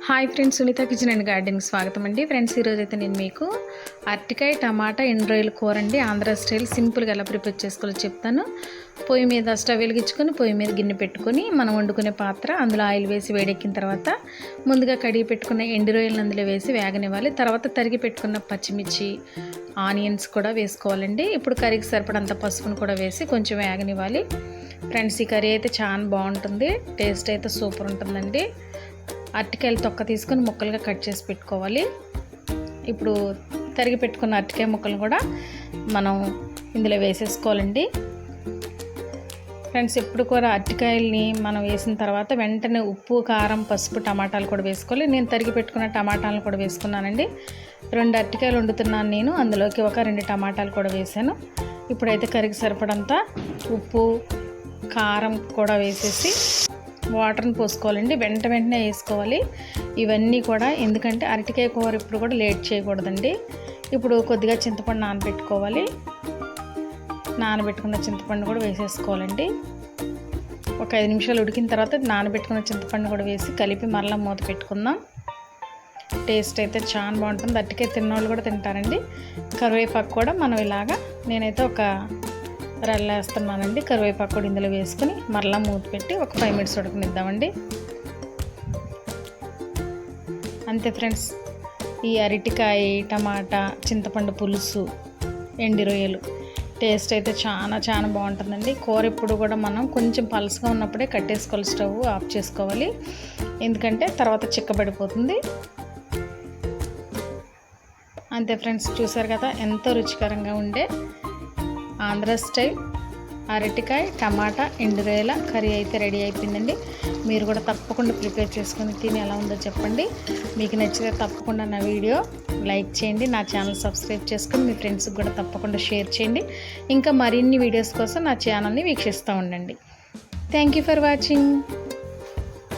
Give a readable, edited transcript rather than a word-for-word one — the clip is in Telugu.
Hi friends, Sunitha kitchen and గార్డెన్కి స్వాగతం అండి. ఫ్రెండ్స్, ఈరోజు అయితే నేను మీకు అరటికాయ టమాటా ఎండ్రాయిల్ కూర అండి ఆంధ్ర స్టైల్ సింపుల్గా ఎలా ప్రిపేర్ చేసుకోవాలో చెప్తాను. పొయ్యి మీద స్టవ్ వెలిగించుకొని పొయ్యి మీద గిన్నె పెట్టుకొని మనం వండుకునే పాత్ర, అందులో ఆయిల్ వేసి వేడెక్కిన తర్వాత ముందుగా కడిగి పెట్టుకున్న ఎండు రొయ్యలను అందులో వేసి వేగనివ్వాలి. తర్వాత తరిగి పెట్టుకున్న పచ్చిమిర్చి, ఆనియన్స్ కూడా వేసుకోవాలండి. ఇప్పుడు కర్రీకి సరిపడంత పసుపును కూడా వేసి కొంచెం వేగనివ్వాలి. ఫ్రెండ్స్, ఈ కర్రీ అయితే చాలా బాగుంటుంది, టేస్ట్ అయితే సూపర్ ఉంటుందండి. అరటికాయలు తొక్క తీసుకొని ముక్కలుగా కట్ చేసి పెట్టుకోవాలి. ఇప్పుడు తరిగి పెట్టుకున్న అరటికాయ ముక్కలు కూడా మనం ఇందులో వేసేసుకోవాలండి. ఫ్రెండ్స్, ఎప్పుడు కూడా అరటికాయల్ని మనం వేసిన తర్వాత వెంటనే ఉప్పు, కారం, పసుపు, టమాటాలు కూడా వేసుకోవాలి. నేను తరిగి పెట్టుకున్న టమాటాలను కూడా వేసుకున్నానండి. 2 అరటికాయలు వండుతున్నాను నేను, అందులోకి ఒక 2 టమాటాలు కూడా వేసాను. ఇప్పుడైతే కర్రీకి సరిపడంత ఉప్పు, కారం కూడా వేసేసి వాటర్ని పోసుకోవాలండి. వెంటనే వేసుకోవాలి ఇవన్నీ కూడా, ఎందుకంటే అరటికాయ కూర ఇప్పుడు కూడా లేట్ చేయకూడదండి. ఇప్పుడు కొద్దిగా చింతపండు నానబెట్టుకోవాలి. నానబెట్టుకున్న చింతపండు కూడా వేసేసుకోవాలండి. ఒక 5 నిమిషాలు ఉడికిన తర్వాత నానబెట్టుకున్న చింతపండు కూడా వేసి కలిపి మరలా మూత పెట్టుకుందాం. టేస్ట్ అయితే చాలా బాగుంటుంది. అరటికాయ తిన్నోళ్ళు కూడా తింటారండి. కరివేపాకు కూడా మనం ఇలాగా, నేనైతే ఒక రల్లేస్తున్నానండి. కరివేపాకు కూడా ఇందులో వేసుకుని మరలా మూత పెట్టి ఒక 5 మినిట్స్ ఉడకనిద్దామండి. అంతే ఫ్రెండ్స్, ఈ అరటికాయ, టమాటా, చింతపండు పులుసు, ఎండి రొయ్యలు టేస్ట్ అయితే చాలా బాగుంటుందండి. కూర ఇప్పుడు కూడా మనం కొంచెం పలుసుగా ఉన్నప్పుడే కట్టేసుకోవాలి, స్టవ్ ఆఫ్ చేసుకోవాలి, ఎందుకంటే తర్వాత చిక్కబడిపోతుంది. అంతే ఫ్రెండ్స్, చూసారు కదా ఎంతో రుచికరంగా ఉండే ఆంధ్ర స్టైల్ అరటికాయ, టమాటా, ఎండు రొయ్యల కర్రీ అయితే రెడీ అయిపోయిందండి. మీరు కూడా తప్పకుండా ప్రిపేర్ చేసుకొని తిని ఎలా ఉందో చెప్పండి. మీకు నచ్చితే తప్పకుండా నా వీడియో లైక్ చేయండి, నా ఛానల్ సబ్స్క్రైబ్ చేసుకొని మీ ఫ్రెండ్స్కి కూడా తప్పకుండా షేర్ చేయండి. ఇంకా మరిన్ని వీడియోస్ కోసం నా ఛానల్ని వీక్షిస్తూ ఉండండి. Thank you for watching.